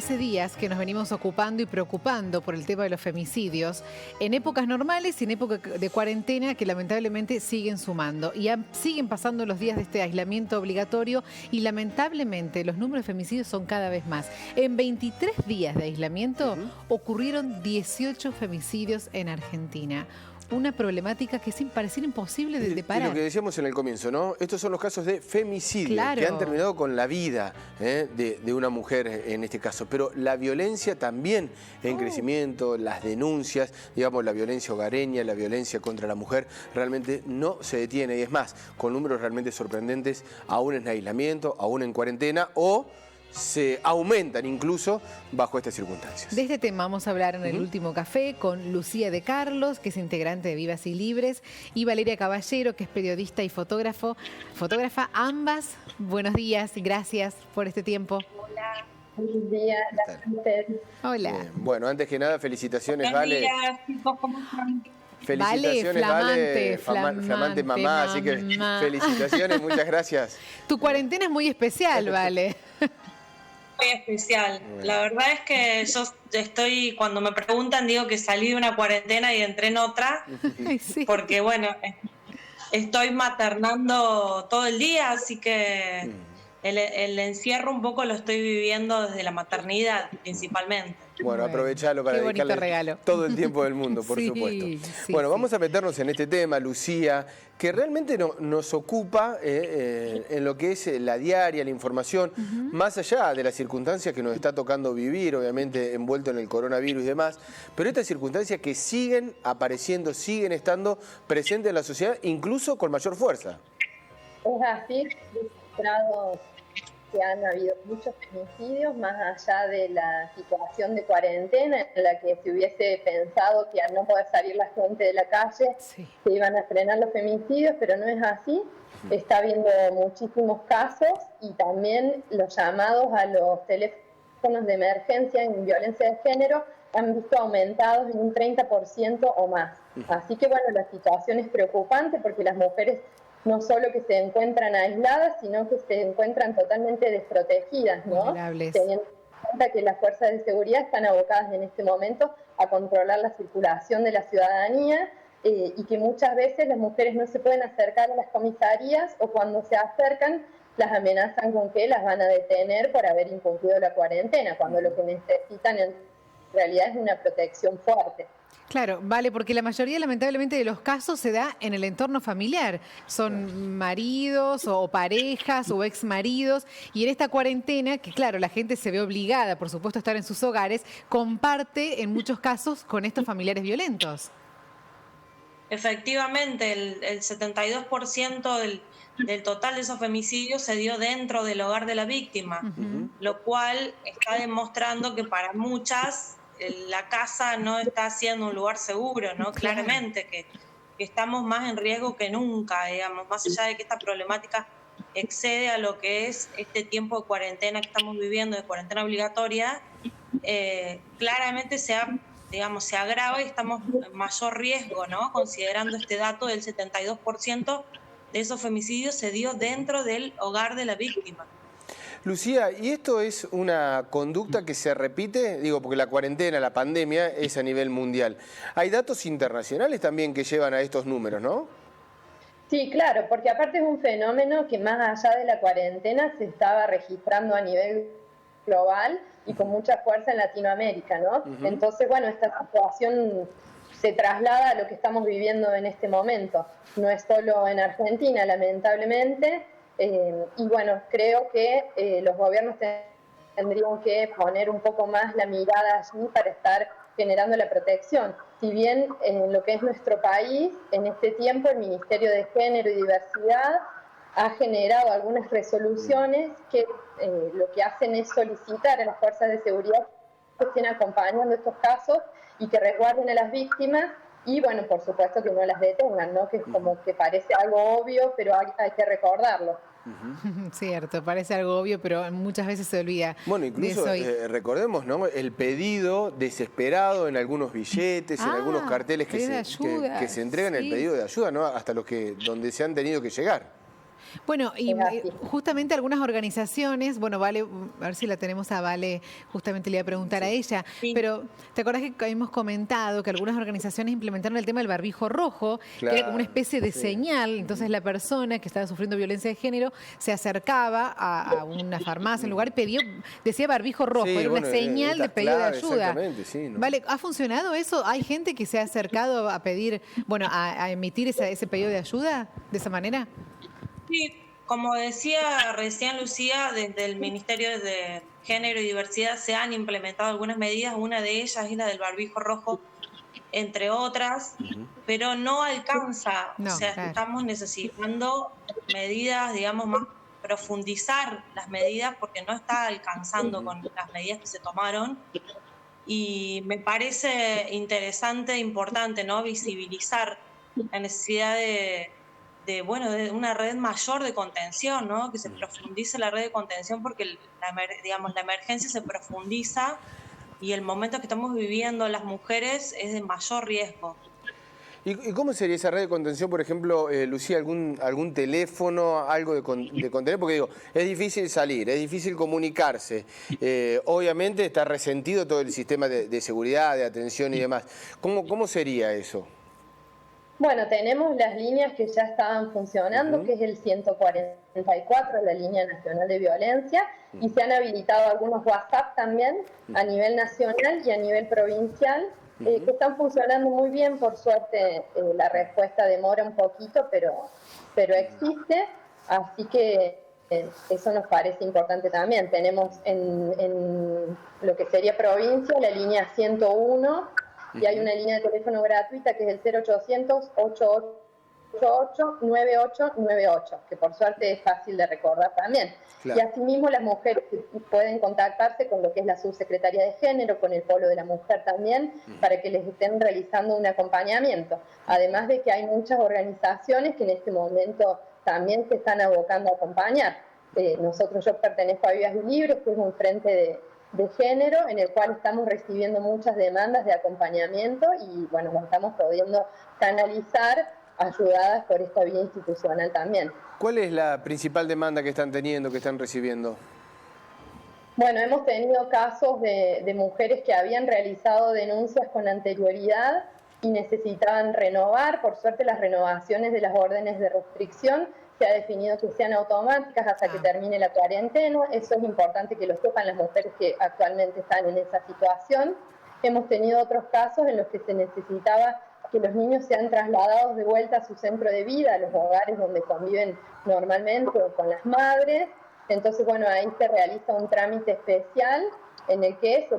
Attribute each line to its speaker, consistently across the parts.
Speaker 1: Hace días que nos venimos ocupando y preocupando por el tema de los femicidios, en épocas normales y en época de cuarentena que lamentablemente siguen sumando. Y siguen pasando los días de este aislamiento obligatorio y lamentablemente los números de femicidios son cada vez más. En 23 días de aislamiento ocurrieron 18 femicidios en Argentina. Una problemática que pareciera imposible de parar.
Speaker 2: Y lo que decíamos en el comienzo, ¿no? Estos son los casos de femicidio,
Speaker 1: claro,
Speaker 2: que han terminado con la vida de una mujer en este caso. Pero la violencia también en crecimiento, las denuncias, digamos, la violencia hogareña, la violencia contra la mujer, realmente no se detiene. Y es más, con números realmente sorprendentes, aún en aislamiento, aún en cuarentena, o se aumentan incluso bajo estas circunstancias.
Speaker 1: De este tema vamos a hablar en el último café con Lucía de Carlos, que es integrante de Vivas y Libres, y Valeria Caballero, que es periodista y fotógrafa. Ambas, buenos días y gracias por este tiempo.
Speaker 3: Hola, buenos días, gracias a ustedes.
Speaker 1: Hola.
Speaker 2: Bueno, antes que nada, felicitaciones, Vale.
Speaker 3: Buenos días, chicos, ¿cómo están?
Speaker 2: Felicitaciones, Vale, flamante mamá, así que felicitaciones, muchas gracias.
Speaker 1: Tu cuarentena es muy especial, Vale.
Speaker 3: Muy especial. La verdad es que yo estoy, cuando me preguntan, digo que salí de una cuarentena y entré en otra,
Speaker 1: Ay, sí.
Speaker 3: porque bueno, estoy maternando todo el día, así que el encierro un poco lo estoy viviendo desde la maternidad, principalmente.
Speaker 2: Bueno, aprovechalo para dedicarle
Speaker 1: regalo.
Speaker 2: todo el tiempo del mundo, por supuesto. Bueno, vamos a meternos en este tema, Lucía, que realmente nos ocupa en lo que es la diaria, la información, más allá de las circunstancias que nos está tocando vivir, obviamente envuelto en el coronavirus y demás, pero estas circunstancias que siguen apareciendo, siguen estando presentes en la sociedad, incluso con mayor fuerza.
Speaker 4: Es así, registrado que han habido muchos femicidios, más allá de la situación de cuarentena, en la que se hubiese pensado que al no poder salir la gente de la calle se iban a frenar los femicidios, pero no es así. Está habiendo muchísimos casos y también los llamados a los teléfonos de emergencia en violencia de género han visto aumentados en un 30% o más. Así que bueno, la situación es preocupante porque las mujeres no solo que se encuentran aisladas, sino que se encuentran totalmente desprotegidas, ¿no?
Speaker 1: Vulnerables.
Speaker 4: Teniendo en cuenta que las fuerzas de seguridad están abocadas en este momento a controlar la circulación de la ciudadanía y que muchas veces las mujeres no se pueden acercar a las comisarías o cuando se acercan las amenazan con que las van a detener por haber incumplido la cuarentena, cuando lo que necesitan en realidad es una protección fuerte.
Speaker 1: Claro, vale, porque la mayoría lamentablemente de los casos se da en el entorno familiar. Son maridos o parejas o exmaridos y en esta cuarentena, que claro, la gente se ve obligada, por supuesto, a estar en sus hogares, comparte en muchos casos con estos familiares violentos.
Speaker 3: Efectivamente, el 72% del total de esos femicidios se dio dentro del hogar de la víctima, lo cual está demostrando que para muchas la casa no está siendo un lugar seguro, ¿no?
Speaker 1: Claro.
Speaker 3: Claramente que estamos más en riesgo que nunca, digamos, más allá de que esta problemática excede a lo que es este tiempo de cuarentena que estamos viviendo, de cuarentena obligatoria, claramente se agrava y estamos en mayor riesgo, ¿no? Considerando este dato del 72% de esos femicidios se dio dentro del hogar de la víctima.
Speaker 2: Lucía, ¿y esto es una conducta que se repite? Digo, porque la cuarentena, la pandemia es a nivel mundial. Hay datos internacionales también que llevan a estos números, ¿no?
Speaker 4: Sí, claro, porque aparte es un fenómeno que más allá de la cuarentena se estaba registrando a nivel global y con mucha fuerza en Latinoamérica, ¿no? Entonces, bueno, esta situación se traslada a lo que estamos viviendo en este momento. No es solo en Argentina, lamentablemente. Y bueno, creo que los gobiernos tendrían que poner un poco más la mirada allí para estar generando la protección. Si bien en lo que es nuestro país, en este tiempo el Ministerio de Género y Diversidad ha generado algunas resoluciones que lo que hacen es solicitar a las fuerzas de seguridad que estén acompañando estos casos y que resguarden a las víctimas y bueno, por supuesto que no las detengan, ¿no? Que es como que parece algo obvio, pero hay que recordarlo.
Speaker 1: Cierto, parece algo obvio, pero muchas veces se olvida.
Speaker 2: Bueno, incluso recordemos, ¿no? El pedido desesperado en algunos billetes, en algunos carteles que se entregan, el pedido de ayuda, ¿no? Hasta los que donde se han tenido que llegar.
Speaker 1: Bueno, y justamente algunas organizaciones, bueno, Vale, a ver si la tenemos a Vale, justamente le iba a preguntar a ella, pero ¿te acordás que hemos comentado que algunas organizaciones implementaron el tema del barbijo rojo, que era como una especie de señal? Entonces la persona que estaba sufriendo violencia de género se acercaba a una farmacia, un lugar, y decía barbijo rojo, era una señal de pedido de ayuda. ¿No? Vale, ¿ha funcionado eso? ¿Hay gente que se ha acercado a pedir, bueno, a emitir ese pedido de ayuda de esa manera?
Speaker 3: Sí, como decía recién Lucía, desde el Ministerio de Género y Diversidad se han implementado algunas medidas, una de ellas es la del barbijo rojo, entre otras, pero no alcanza, o sea, estamos necesitando medidas, digamos, más profundizar las medidas porque no está alcanzando con las medidas que se tomaron. Y me parece interesante, importante, ¿no? Visibilizar la necesidad de una red mayor de contención, ¿no? Que se profundice la red de contención porque la emergencia se profundiza y el momento que estamos viviendo las mujeres es de mayor riesgo.
Speaker 2: ¿Y cómo sería esa red de contención, por ejemplo, Lucía, algún teléfono, algo de contener? Porque digo, es difícil salir, es difícil comunicarse. Obviamente está resentido todo el sistema de seguridad, de atención y demás. ¿Cómo sería eso?
Speaker 4: Bueno, tenemos las líneas que ya estaban funcionando, que es el 144, la línea nacional de violencia, y se han habilitado algunos WhatsApp también a nivel nacional y a nivel provincial, que están funcionando muy bien. Por suerte la respuesta demora un poquito, pero existe, así que eso nos parece importante también. Tenemos en lo que sería provincia la línea 101, y hay una línea de teléfono gratuita que es el 0800-888-9898, que por suerte es fácil de recordar también. Claro. Y asimismo las mujeres pueden contactarse con lo que es la Subsecretaría de Género, con el Polo de la Mujer también, para que les estén realizando un acompañamiento. Además de que hay muchas organizaciones que en este momento también se están abocando a acompañar. Yo pertenezco a Vivas y Libres, que es un frente de género en el cual estamos recibiendo muchas demandas de acompañamiento y bueno, nos estamos pudiendo canalizar ayudadas por esta vía institucional también.
Speaker 2: ¿Cuál es la principal demanda que están teniendo, que están recibiendo?
Speaker 4: Bueno, hemos tenido casos de mujeres que habían realizado denuncias con anterioridad y necesitaban renovar. Por suerte las renovaciones de las órdenes de restricción se ha definido que sean automáticas hasta que termine la cuarentena. Eso es importante que lo sepan las mujeres que actualmente están en esa situación. Hemos tenido otros casos en los que se necesitaba que los niños sean trasladados de vuelta a su centro de vida, a los hogares donde conviven normalmente o con las madres. Entonces, bueno, ahí se realiza un trámite especial en el que se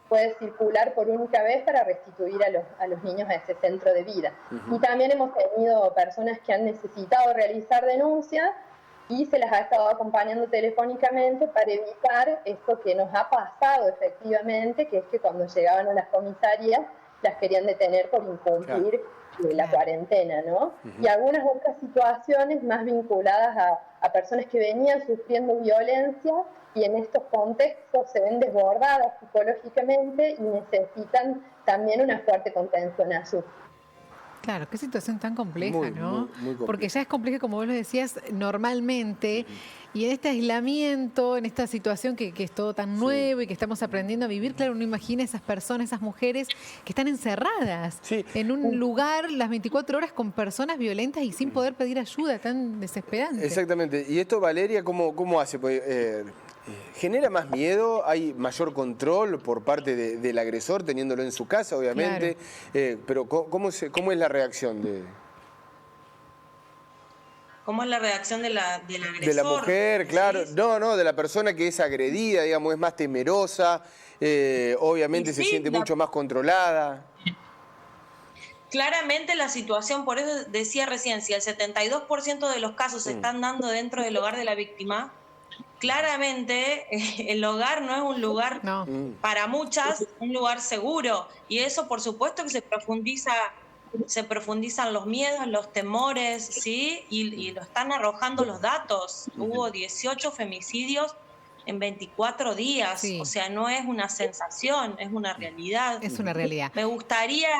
Speaker 4: puede circular por única vez para restituir a los niños a ese centro de vida. Y también hemos tenido personas que han necesitado realizar denuncias y se las ha estado acompañando telefónicamente para evitar esto que nos ha pasado efectivamente, que es que cuando llegaban a las comisarías las querían detener por incumplir la cuarentena, ¿no? Y algunas otras situaciones más vinculadas a personas que venían sufriendo violencia y en estos contextos se ven desbordadas psicológicamente y necesitan también una fuerte contención a su.
Speaker 1: Claro, qué situación tan compleja, ¿no?
Speaker 2: Muy compleja.
Speaker 1: Porque ya es compleja, como vos lo decías, normalmente, y en este aislamiento, en esta situación que es todo tan nuevo y que estamos aprendiendo a vivir, claro, uno imagina esas personas, esas mujeres que están encerradas en un lugar las 24 horas con personas violentas y sin poder pedir ayuda, tan desesperante.
Speaker 2: Exactamente. ¿Y esto, Valeria, cómo hace? Pues, ¿genera más miedo? ¿Hay mayor control por parte del agresor teniéndolo en su casa, obviamente? Claro. Pero ¿cómo es la reacción de...?
Speaker 3: ¿Cómo es la reacción del agresor?
Speaker 2: De la mujer, claro. No, de la persona que es agredida, digamos, es más temerosa, obviamente se siente mucho más controlada.
Speaker 3: Claramente la situación, por eso decía recién, si el 72% de los casos se están dando dentro del hogar de la víctima, claramente el hogar no es un lugar, para muchas, un lugar seguro. Y eso, por supuesto, que se profundizan los miedos, los temores, ¿sí? Y lo están arrojando los datos. Hubo 18 femicidios en 24 días.
Speaker 1: Sí.
Speaker 3: O sea, no es una sensación, es una realidad.
Speaker 1: Es una realidad.
Speaker 3: Me gustaría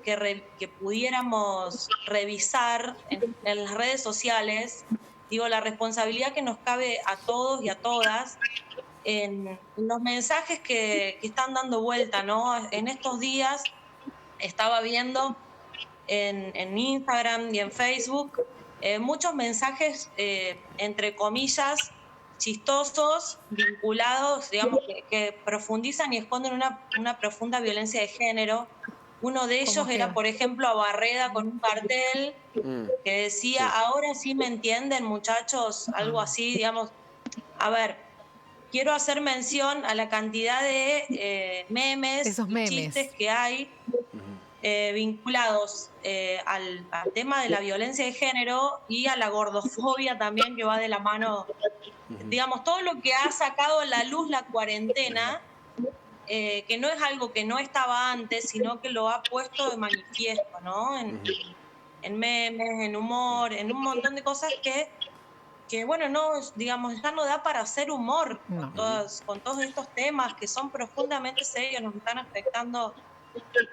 Speaker 3: que pudiéramos revisar en las redes sociales, digo, la responsabilidad que nos cabe a todos y a todas en los mensajes que están dando vuelta, ¿no? En estos días estaba viendo en Instagram y en Facebook muchos mensajes, entre comillas, chistosos, vinculados, digamos, que profundizan y esconden una profunda violencia de género. Uno de ellos era, por ejemplo, a Barreda con un cartel que decía, ahora sí me entienden, muchachos, algo así, digamos. A ver, quiero hacer mención a la cantidad de memes y chistes que hay vinculados al tema de la violencia de género y a la gordofobia también, que va de la mano, digamos, todo lo que ha sacado a la luz la cuarentena, que no es algo que no estaba antes, sino que lo ha puesto de manifiesto, ¿no? En memes, en humor, en un montón de cosas que bueno, no, digamos, ya no da para hacer humor con todos estos temas que son profundamente serios, nos están afectando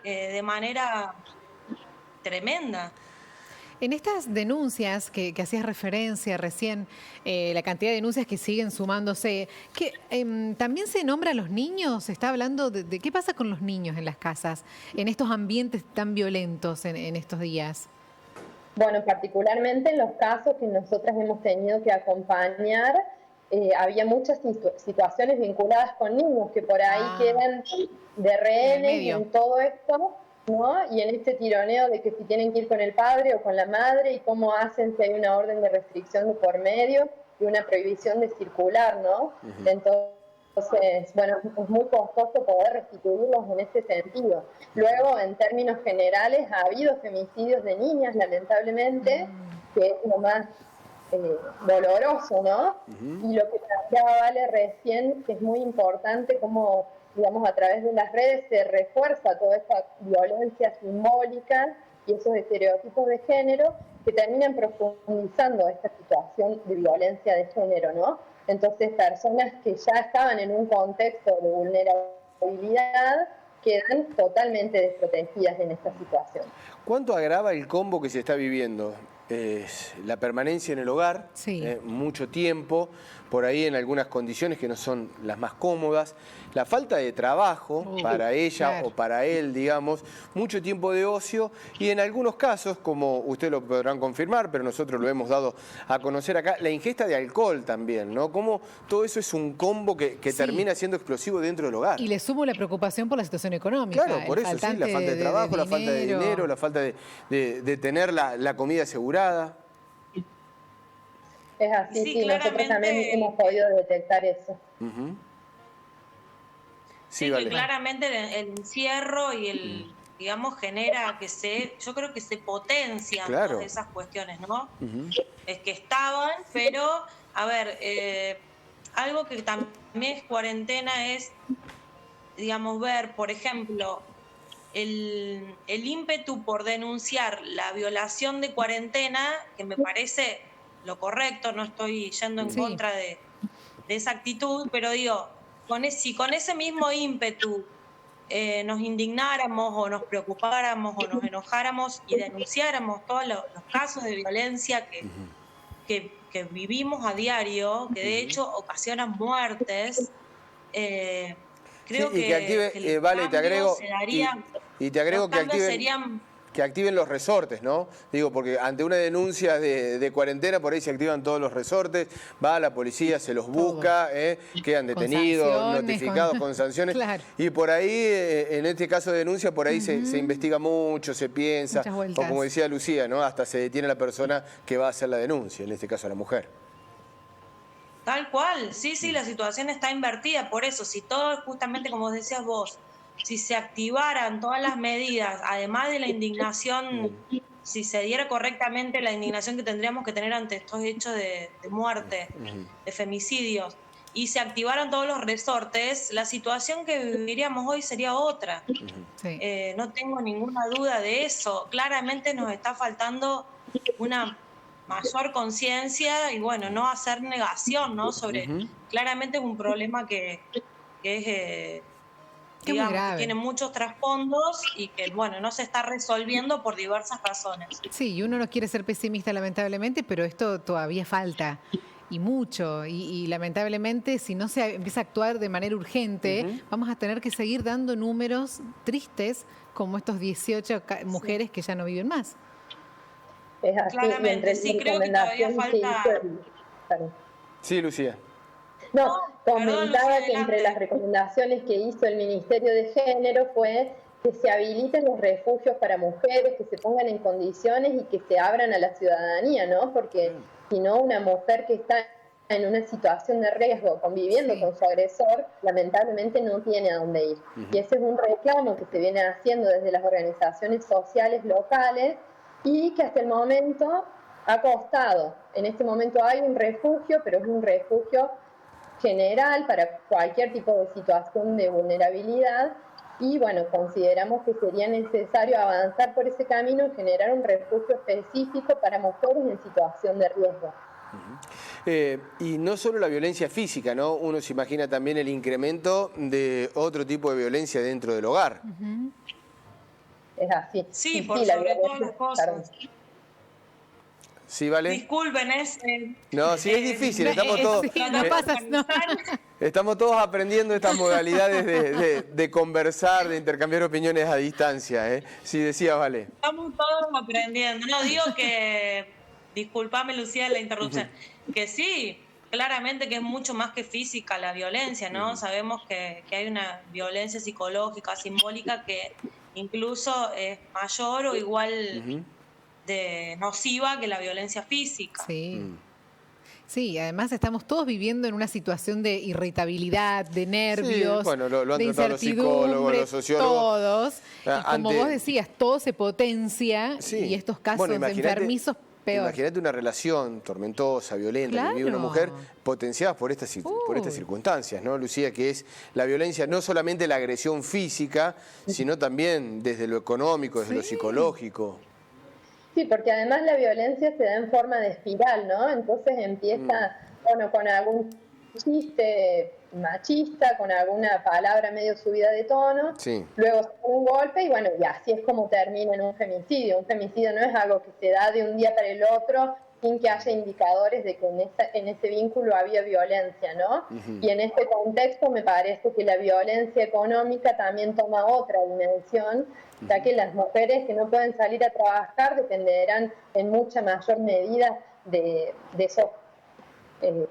Speaker 3: de manera tremenda.
Speaker 1: En estas denuncias que hacías referencia recién, la cantidad de denuncias que siguen sumándose, ¿también se nombra a los niños? ¿Se está hablando de qué pasa con los niños en las casas, en estos ambientes tan violentos en estos días?
Speaker 4: Bueno, particularmente en los casos que nosotras hemos tenido que acompañar, había muchas situaciones vinculadas con niños que por ahí quedan de rehenes en todo esto, ¿no? Y en este tironeo de que si tienen que ir con el padre o con la madre y cómo hacen si hay una orden de restricción de por medio y una prohibición de circular, ¿no? Entonces, bueno, es muy costoso poder restituirlos en ese sentido. Luego, en términos generales, ha habido femicidios de niñas, lamentablemente, que es lo más doloroso, ¿no? Y lo que planteaba Vale recién, que es muy importante, cómo, digamos, a través de las redes se refuerza toda esta violencia simbólica y esos estereotipos de género que terminan profundizando esta situación de violencia de género, ¿no? Entonces, personas que ya estaban en un contexto de vulnerabilidad quedan totalmente desprotegidas en esta situación.
Speaker 2: ¿Cuánto agrava el combo que se está viviendo? La permanencia en el hogar, mucho tiempo, por ahí en algunas condiciones que no son las más cómodas, la falta de trabajo para ella o para él, digamos, mucho tiempo de ocio y en algunos casos, como ustedes lo podrán confirmar, pero nosotros lo hemos dado a conocer acá, la ingesta de alcohol también, ¿no? Cómo todo eso es un combo que termina siendo explosivo dentro del hogar.
Speaker 1: Y le sumo la preocupación por la situación económica.
Speaker 2: Claro, por eso sí, la falta de trabajo, la falta de dinero, la falta de tener la comida asegurada.
Speaker 4: Es así, sí, nosotros también hemos podido detectar eso.
Speaker 3: Sí, vale. Claramente el encierro y el, digamos, genera yo creo que se potencian todas esas cuestiones, ¿no? Es que estaban, pero, a ver, algo que también es cuarentena es, digamos, ver, por ejemplo, el ímpetu por denunciar la violación de cuarentena, que me parece lo correcto, no estoy yendo en contra de esa actitud, pero digo, si con ese mismo ímpetu nos indignáramos o nos preocupáramos o nos enojáramos y denunciáramos todos los casos de violencia que vivimos a diario, que de hecho ocasionan muertes, creo
Speaker 2: que active, Vale, te agrego que activen los resortes, ¿no? Digo, porque ante una denuncia de cuarentena, por ahí se activan todos los resortes, va la policía, se los busca, quedan detenidos, notificados con sanciones. Claro. Y por ahí, en este caso de denuncia, por ahí se investiga mucho, se piensa, o como decía Lucía, ¿no? Hasta se detiene a la persona que va a hacer la denuncia, en este caso a la mujer.
Speaker 3: Tal cual, sí, la situación está invertida, por eso, si todo, justamente como decías vos, si se activaran todas las medidas, además de la indignación, si se diera correctamente la indignación que tendríamos que tener ante estos hechos de muerte, de femicidios, y se activaran todos los resortes, la situación que viviríamos hoy sería otra. No tengo ninguna duda de eso. Claramente nos está faltando una mayor conciencia y bueno, no hacer negación, ¿no? Sobre, claramente es un problema que es, digamos, que tiene muchos trasfondos y que, bueno, no se está resolviendo por diversas razones.
Speaker 1: Sí, y uno no quiere ser pesimista, lamentablemente, pero esto todavía falta. Y mucho, y lamentablemente si no se empieza a actuar de manera urgente, vamos a tener que seguir dando números tristes como estos 18 mujeres que ya no viven más.
Speaker 4: Es así,
Speaker 3: claramente, sí, creo que todavía falta...
Speaker 2: Sí, Lucía.
Speaker 4: No, comentaba que entre las recomendaciones que hizo el Ministerio de Género fue que se habiliten los refugios para mujeres, que se pongan en condiciones y que se abran a la ciudadanía, ¿no? Porque si no, una mujer que está en una situación de riesgo conviviendo con su agresor, lamentablemente no tiene a dónde ir. Y ese es un reclamo que se viene haciendo desde las organizaciones sociales locales y que hasta el momento ha costado. En este momento hay un refugio, pero es un refugio general para cualquier tipo de situación de vulnerabilidad. Y bueno, consideramos que sería necesario avanzar por ese camino y generar un refugio específico para mujeres en situación de riesgo.
Speaker 2: Y no solo la violencia física, ¿no? Uno se imagina también el incremento de otro tipo de violencia dentro del hogar.
Speaker 4: Es así.
Speaker 3: Sí, por sobre todas las cosas.
Speaker 2: Sí, ¿vale?
Speaker 3: Disculpen,
Speaker 2: No, sí, es difícil, estamos todos... Estamos todos aprendiendo estas modalidades de conversar, de intercambiar opiniones a distancia, ¿eh? Sí, decía, Vale.
Speaker 3: Estamos todos aprendiendo. No, digo que... Disculpame, Lucía, la interrupción. Que sí, claramente que es mucho más que física la violencia, ¿no? Sabemos que hay una violencia psicológica, simbólica, que incluso es mayor o igual de nociva que la violencia física.
Speaker 1: Sí. Sí, además estamos todos viviendo en una situación de irritabilidad, de nervios,
Speaker 2: bueno, lo han
Speaker 1: de
Speaker 2: tratado los psicólogos, los sociólogos.
Speaker 1: Todos. Y como vos decías, todo se potencia y estos casos enfermizos peor.
Speaker 2: Imagínate una relación tormentosa, violenta, que vive una mujer, potenciada por estas circunstancias, ¿no, Lucía? Que es la violencia, no solamente la agresión física, sino también desde lo económico, desde lo psicológico.
Speaker 4: Sí, porque además la violencia se da en forma de espiral, ¿no? Entonces empieza, bueno, con algún chiste machista, con alguna palabra medio subida de tono, luego un golpe y bueno, y así es como termina en un femicidio. Un femicidio no es algo que se da de un día para el otro sin que haya indicadores de que en ese vínculo había violencia, ¿no? Y en este contexto me parece que la violencia económica también toma otra dimensión, ya que las mujeres que no pueden salir a trabajar dependerán en mucha mayor medida de esos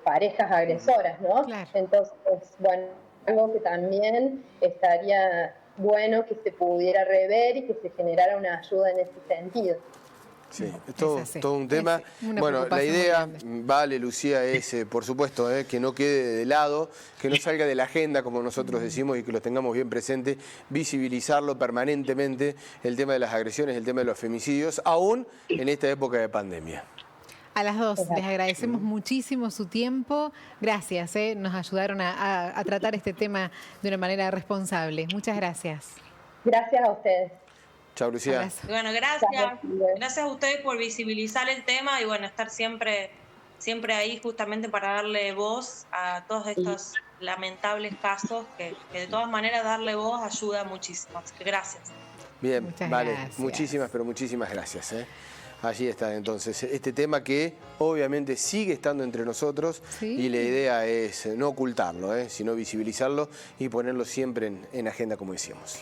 Speaker 4: parejas agresoras, ¿no? Claro. Entonces, bueno, algo que también estaría bueno que se pudiera rever y que se generara una ayuda en ese sentido.
Speaker 2: Sí, es todo un tema. Bueno, la idea, Vale, Lucía, es, por supuesto, que no quede de lado, que no salga de la agenda, como nosotros decimos, y que lo tengamos bien presente, visibilizarlo permanentemente, el tema de las agresiones, el tema de los femicidios, aún en esta época de pandemia.
Speaker 1: A las dos, les agradecemos muchísimo su tiempo. Gracias, nos ayudaron a tratar este tema de una manera responsable. Muchas gracias.
Speaker 4: Gracias a ustedes.
Speaker 2: Chao, Lucía.
Speaker 3: Bueno, gracias. Gracias a ustedes por visibilizar el tema y bueno, estar siempre ahí justamente para darle voz a todos estos lamentables casos que de todas maneras darle voz ayuda muchísimo. Así que gracias.
Speaker 2: Bien,
Speaker 1: muchas
Speaker 2: Vale,
Speaker 1: gracias.
Speaker 2: Muchísimas, pero muchísimas gracias. Allí está entonces este tema que obviamente sigue estando entre nosotros y la idea es no ocultarlo, sino visibilizarlo y ponerlo siempre en agenda, como decíamos.